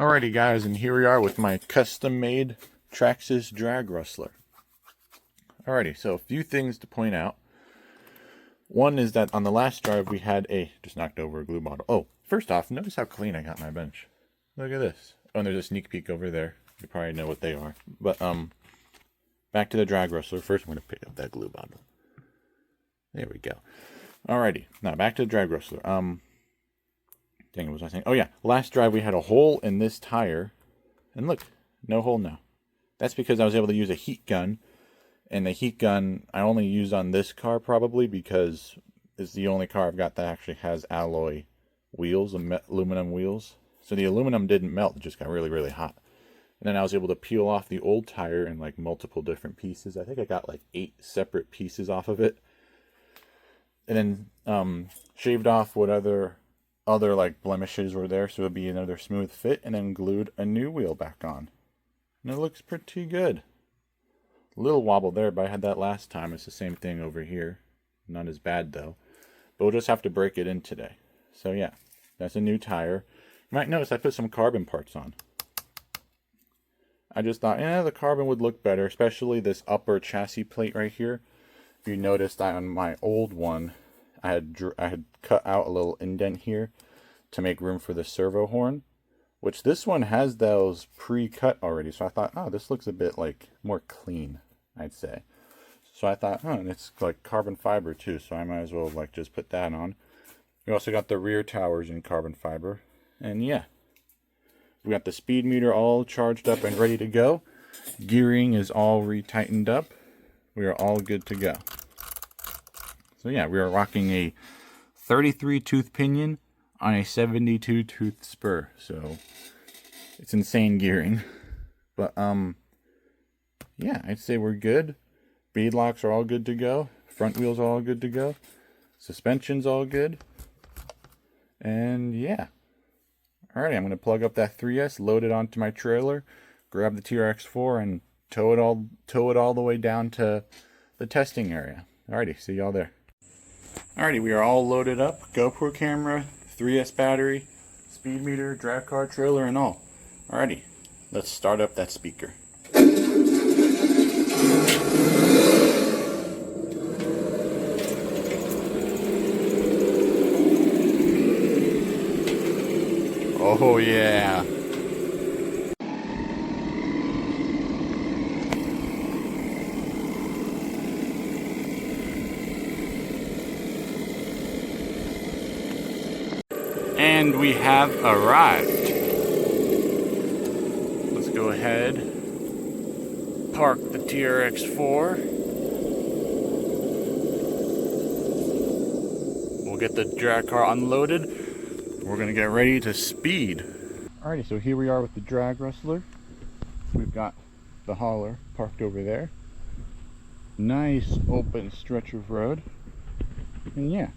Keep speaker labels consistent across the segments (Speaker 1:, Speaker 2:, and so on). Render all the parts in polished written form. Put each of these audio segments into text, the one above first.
Speaker 1: Alrighty guys, and here we are with my custom-made Traxxas Drag Rustler. Alrighty, so a few things to point out. One is that on the last drive we had just knocked over a glue bottle. Oh, first off, notice how clean I got my bench. Look at this. Oh, and there's a sneak peek over there. You probably know what they are. But, back to the Drag Rustler. First, I'm going to pick up that glue bottle. There we go. Alrighty, now back to the Drag Rustler. Dang, what was I saying? Oh yeah, last drive we had a hole in this tire, and look, no hole now. That's because I was able to use a heat gun, and the heat gun I only used on this car probably because it's the only car I've got that actually has alloy wheels, aluminum wheels. So the aluminum didn't melt, it just got really, really hot. And then I was able to peel off the old tire in like multiple different pieces. I think I got like 8 separate pieces off of it. And then shaved off what other like blemishes were there, so it'll be another smooth fit, and then glued a new wheel back on, and it looks pretty good. A little wobble there, but I had that last time. It's the same thing over here, not as bad though, but we'll just have to break it in today. So yeah, that's a new tire. You might notice I put some carbon parts on. I just thought, the carbon would look better, especially this upper chassis plate right here. If you noticed, on my old one I had cut out a little indent here to make room for the servo horn, which this one has those pre-cut already. So I thought, oh, this looks a bit like more clean, I'd say. So I thought, and it's like carbon fiber too, so I might as well like just put that on. We also got the rear towers in carbon fiber, and yeah, we got the speed meter all charged up and ready to go. Gearing is all retightened up. We are all good to go. So yeah, we are rocking a 33 tooth pinion on a 72 tooth spur. So it's insane gearing. But yeah, I'd say we're good. Bead locks are all good to go. Front wheels are all good to go. Suspension's all good. And yeah. Alright, I'm going to plug up that 3S, load it onto my trailer, grab the TRX4, and tow it all the way down to the testing area. Alrighty, see y'all there. Alrighty, we are all loaded up. GoPro camera, 3S battery, speed meter, drag car, trailer, and all. Alrighty, let's start up that speaker. Oh yeah. And we have arrived. Let's go ahead, park the TRX4. We'll get the drag car unloaded. We're gonna get ready to speed. Alrighty, so here we are with the Drag Rustler. We've got the hauler parked over there. Nice open stretch of road. And yeah.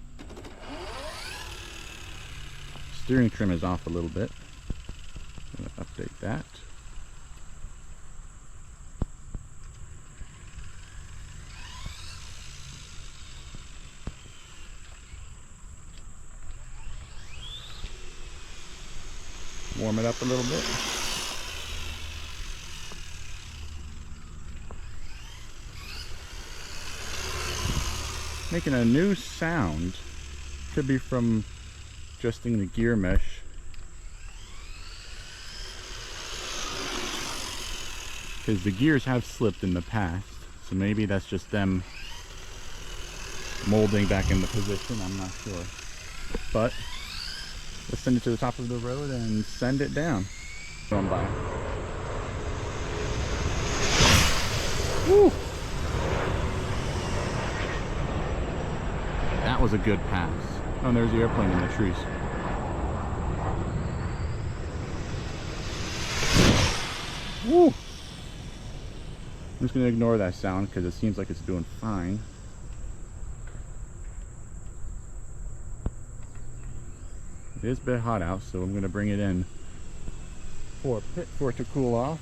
Speaker 1: Steering trim is off a little bit. I'm going to update that. Warm it up a little bit. Making a new sound. Could be from adjusting the gear mesh. Because the gears have slipped in the past, so maybe that's just them molding back into position, I'm not sure. But let's send it to the top of the road and send it down. Going by. Woo! That was a good pass. Oh, and there's the airplane in the trees. Woo! I'm just going to ignore that sound because it seems like it's doing fine. It is a bit hot out, so I'm going to bring it in for a pit for it to cool off.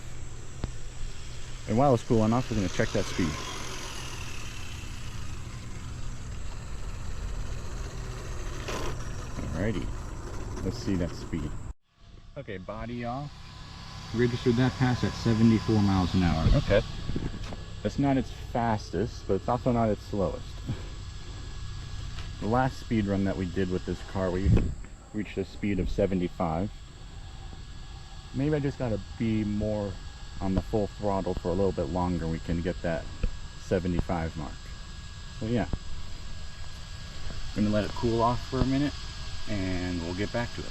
Speaker 1: And while it's cooling off, we're going to check that speed. Alrighty, let's see that speed. Okay, body off. registered that pass at 74 miles an hour. Okay. That's not its fastest, but it's also not its slowest. The last speed run that we did with this car, we reached a speed of 75. Maybe I just gotta be more on the full throttle for a little bit longer. We can get that 75 mark. So yeah, I'm gonna let it cool off for a minute and we'll get back to it.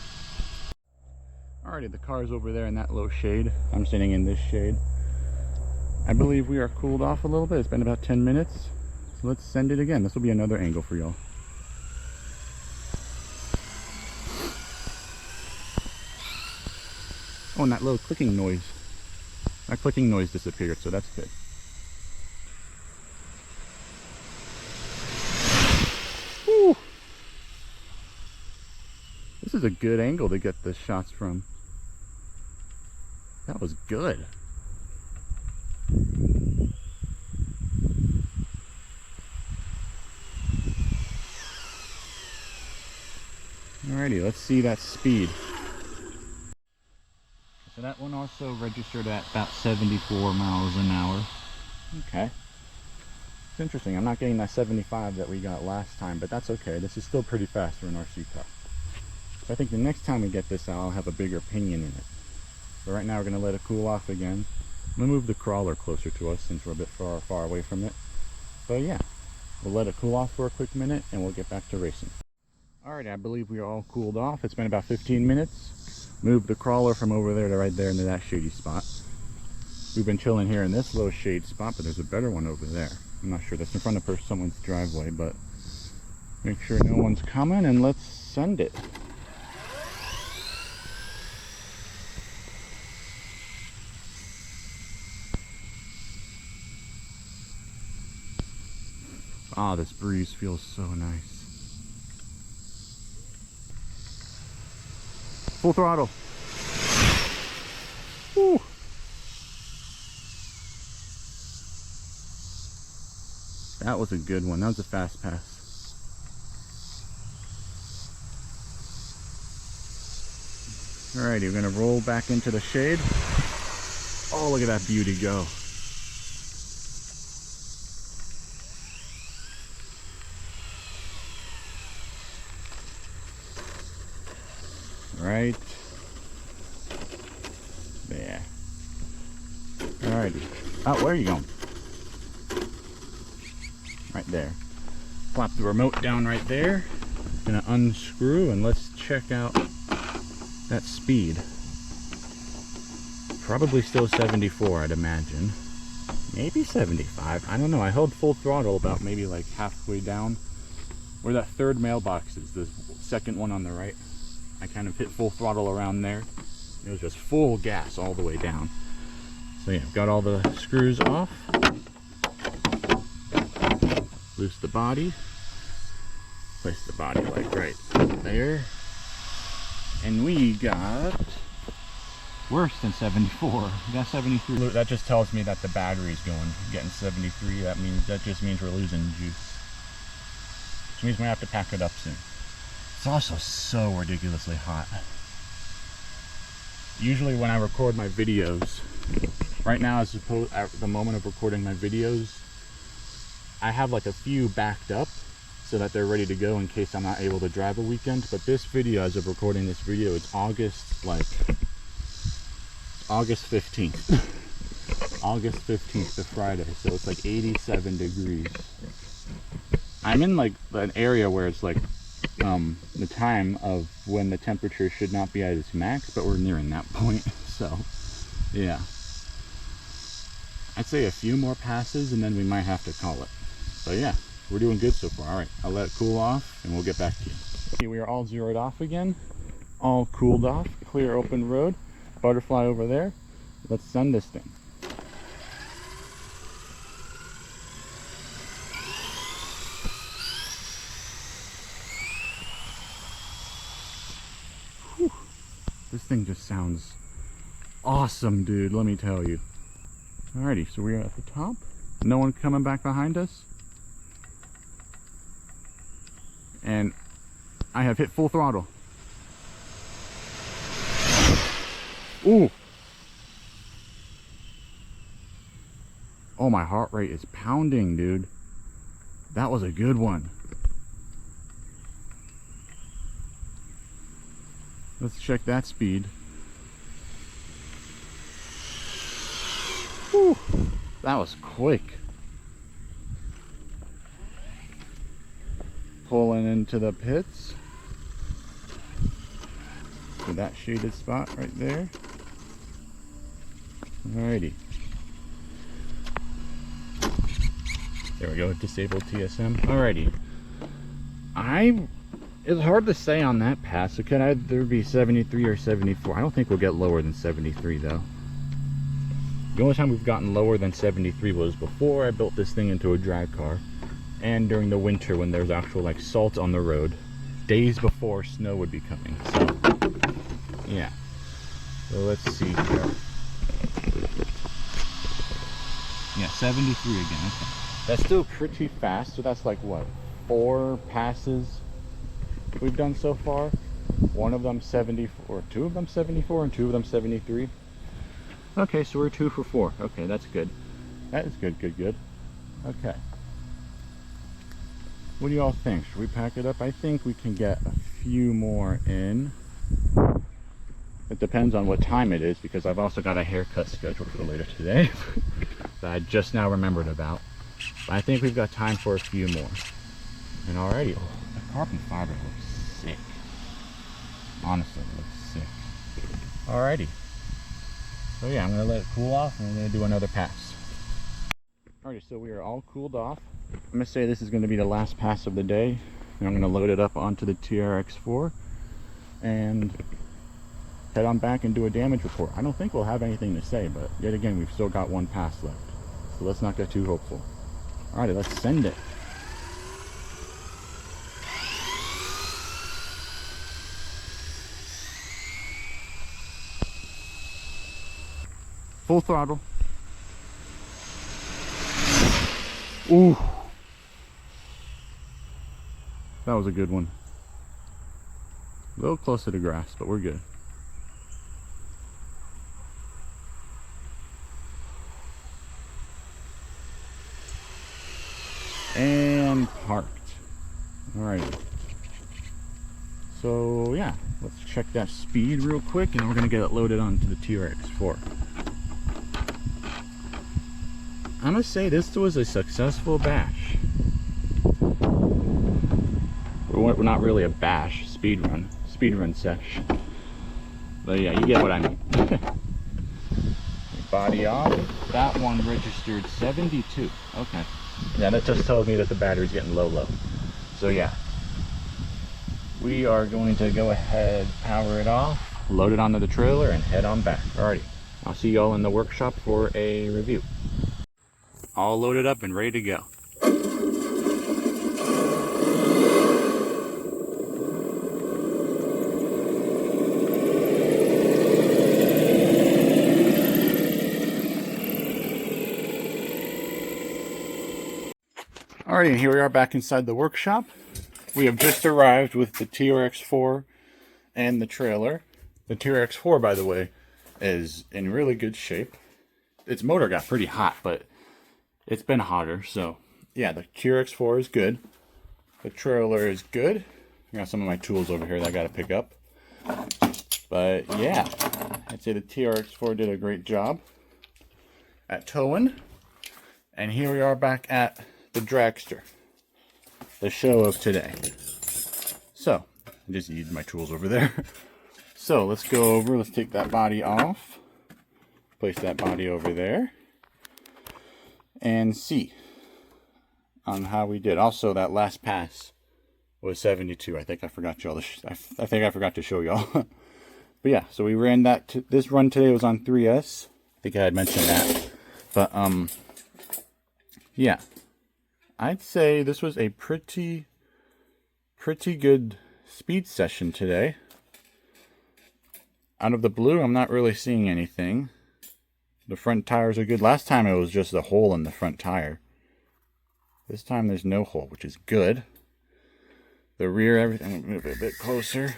Speaker 1: Alrighty, the car's over there in that low shade. I'm sitting in this shade. I believe we are cooled off a little bit. It's been about 10 minutes. So let's send it again. This will be another angle for y'all. Oh, and that little clicking noise. That clicking noise disappeared, so that's good. Woo! This is a good angle to get the shots from. That was good. Alrighty, let's see that speed. So that one also registered at about 74 miles an hour. Okay. It's interesting. I'm not getting that 75 that we got last time, but that's okay. This is still pretty fast for an RC car. So I think the next time we get this out, I'll have a bigger pinion in it. But right now we're going to let it cool off again. I'm going to move the crawler closer to us since we're a bit far away from it. But yeah, we'll let it cool off for a quick minute and we'll get back to racing. Alright, I believe we are all cooled off. It's been about 15 minutes. Move the crawler from over there to right there into that shady spot. We've been chilling here in this low shade spot, but there's a better one over there. I'm not sure. That's in front of someone's driveway, but make sure no one's coming and let's send it. Ah, this breeze feels so nice. Full throttle. Woo. That was a good one. That was a fast pass. Alrighty, we're gonna roll back into the shade. Oh, look at that beauty go. Right there. Alrighty. Oh, where are you going? Right there. Plop the remote down right there. Gonna unscrew and let's check out that speed. Probably still 74, I'd imagine. Maybe 75. I don't know. I held full throttle about maybe like halfway down where that third mailbox is, the second one on the right. I kind of hit full throttle around there. It was just full gas all the way down. So yeah, got all the screws off. Loose the body. Place the body like right there. And we got worse than 74. We got 73. That just tells me that the battery's getting 73. That just means we're losing juice. Which means we have to pack it up soon. It's also so ridiculously hot. Usually when I record my videos, right now at the moment of recording my videos, I have like a few backed up so that they're ready to go in case I'm not able to drive a weekend. But this video, as of recording this video, it's August 15th. August 15th to Friday, so it's like 87 degrees. I'm in like an area where it's like the time of when the temperature should not be at its max, but we're nearing that point. So yeah, I'd say a few more passes and then we might have to call it. But yeah, we're doing good so far. All right, I'll let it cool off and we'll get back to you. Okay, we are all zeroed off again, all cooled off, clear open road, butterfly over there. Let's send this thing. Whew. This thing just sounds awesome, dude, let me tell you. Alrighty, so we're at the top. No one coming back behind us. And I have hit full throttle. Ooh, Oh, my heart rate is pounding, dude. That was a good one. Let's check that speed. Whew, that was quick. Pulling into the pits. To that shaded spot right there. Alrighty. There we go, disabled TSM. Alrighty. It's hard to say on that pass. It could either be 73 or 74. I don't think we'll get lower than 73 though. The only time we've gotten lower than 73 was before I built this thing into a drag car, and during the winter when there's actual like salt on the road, days before snow would be coming. So yeah. So let's see here. Yeah, 73 again. Okay. That's still pretty fast. So that's like what, 4 passes we've done so far. One of them 74, 2 of them 74, and 2 of them 73. Okay, so we're 2 for 4. Okay, that's good. That is good, good, good. Okay. What do y'all think? Should we pack it up? I think we can get a few more in. It depends on what time it is, because I've also got a haircut scheduled for later today that I just now remembered about. But I think we've got time for a few more. And already, oh, the carbon fiber looks sick. Honestly, it looks sick. Alrighty. So yeah, I'm gonna let it cool off and we're gonna do another pass. Alrighty, so we are all cooled off. I'm gonna say this is gonna be the last pass of the day. And I'm gonna load it up onto the TRX4 and head on back and do a damage report. I don't think we'll have anything to say, but yet again, we've still got 1 pass left. So let's not get too hopeful. Alrighty, let's send it. Full throttle. Ooh. That was a good one. A little close to the grass, but we're good. And parked. Alright. So yeah, let's check that speed real quick and we're gonna get it loaded onto the TRX4. I'm gonna say this was a successful bash. We're not really a bash, speed run sesh. But yeah, you get what I mean. Body off. That one registered 72. Okay. Yeah, that just tells me that the battery's getting low. So yeah, we are going to go ahead, power it off, load it onto the trailer, and head on back. Alrighty, I'll see y'all in the workshop for a review. All loaded up and ready to go. Alrighty, and here we are back inside the workshop. We have just arrived with the TRX4 and the trailer. The TRX4, by the way, is in really good shape. Its motor got pretty hot, but it's been hotter, so yeah, the TRX4 is good. The trailer is good. I got some of my tools over here that I got to pick up. But yeah, I'd say the TRX4 did a great job at towing. And here we are back at the dragster, the show of today. So, I just used my tools over there. So, let's go over, let's take that body off, place that body over there, and see on how we did. Also, that last pass was 72. I think I forgot y'all. I think I forgot to show y'all. But yeah, so we ran that. This run today was on 3S. I think I had mentioned that. But yeah, I'd say this was a pretty good speed session today. Out of the blue, I'm not really seeing anything. The front tires are good. Last time it was just a hole in the front tire. This time there's no hole, which is good. The rear, everything, move it a bit closer.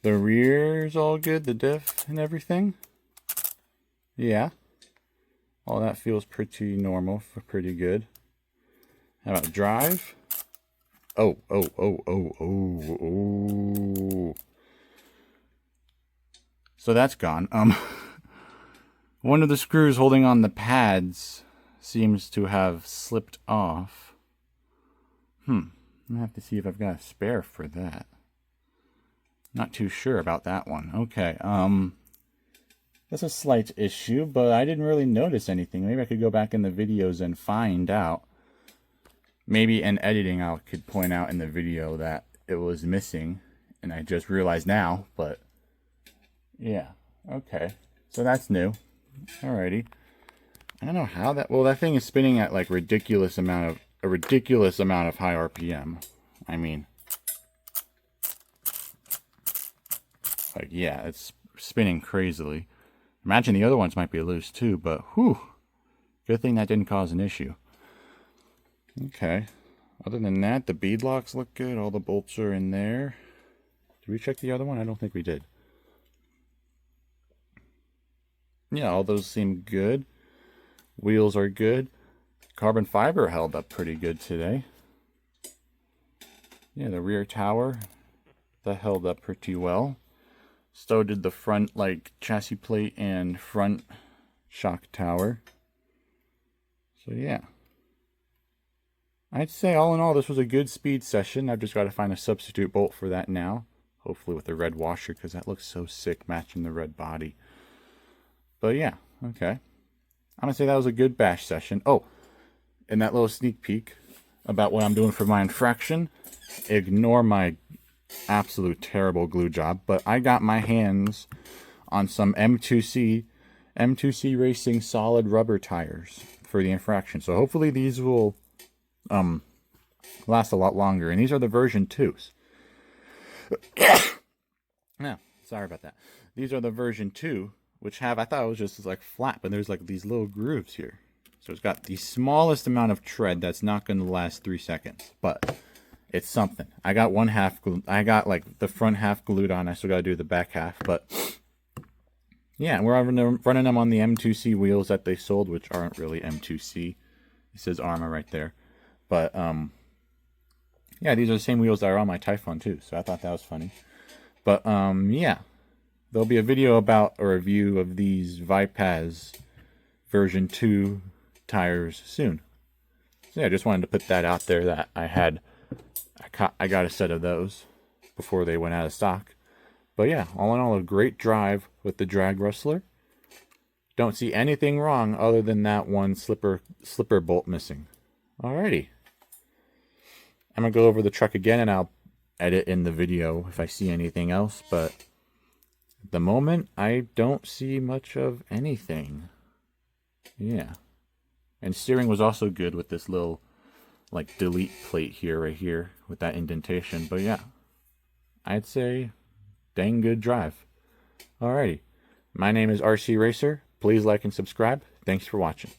Speaker 1: The rear's all good, the diff and everything. Yeah. All that feels pretty normal, pretty good. How about drive? Oh. So that's gone. One of the screws holding on the pads seems to have slipped off. I'm gonna have to see if I've got a spare for that. Not too sure about that one. Okay, that's a slight issue, but I didn't really notice anything. Maybe I could go back in the videos and find out. Maybe in editing I could point out in the video that it was missing, and I just realized now, but yeah, okay. So that's new. Alrighty. I don't know how that, well, that thing is spinning at like a ridiculous amount of high RPM. I mean, like, yeah, it's spinning crazily. Imagine the other ones might be loose too, but whew, good thing that didn't cause an issue. Okay, other than that, the bead locks look good. All the bolts are in there. Did we check the other one? I don't think we did. Yeah, all those seem good. Wheels are good. Carbon fiber held up pretty good today. Yeah, the rear tower, that held up pretty well. So did the front, like, chassis plate and front shock tower. So yeah, I'd say all in all this was a good speed session. I've just got to find a substitute bolt for that now. Hopefully with the red washer, because that looks so sick matching the red body. But yeah, okay. I'm going to say that was a good bash session. Oh, and that little sneak peek about what I'm doing for my infraction. Ignore my absolute terrible glue job, but I got my hands on some M2C Racing solid rubber tires for the infraction. So hopefully these will last a lot longer. And these are the version 2s. Yeah, sorry about that. These are the version 2, which have, I thought it was just like flat, but there's like these little grooves here. So it's got the smallest amount of tread that's not going to last 3 seconds, but it's something. I got one half, I got like the front half glued on. I still got to do the back half, but yeah, we're running them on the M2C wheels that they sold, which aren't really M2C. It says Arma right there. But yeah, these are the same wheels that are on my Typhon too, so I thought that was funny. But yeah, there'll be a video about a review of these Vipaz version 2 tires soon. So yeah, I just wanted to put that out there that I got a set of those before they went out of stock. But yeah, all in all, a great drive with the Drag Rustler. Don't see anything wrong other than that one slipper bolt missing. Alrighty. I'm going to go over the truck again and I'll edit in the video if I see anything else. But at the moment, I don't see much of anything. Yeah. And steering was also good with this little like delete plate here, right here, with that indentation. But yeah, I'd say dang good drive. Alrighty, my name is RC Racer. Please like and subscribe. Thanks for watching.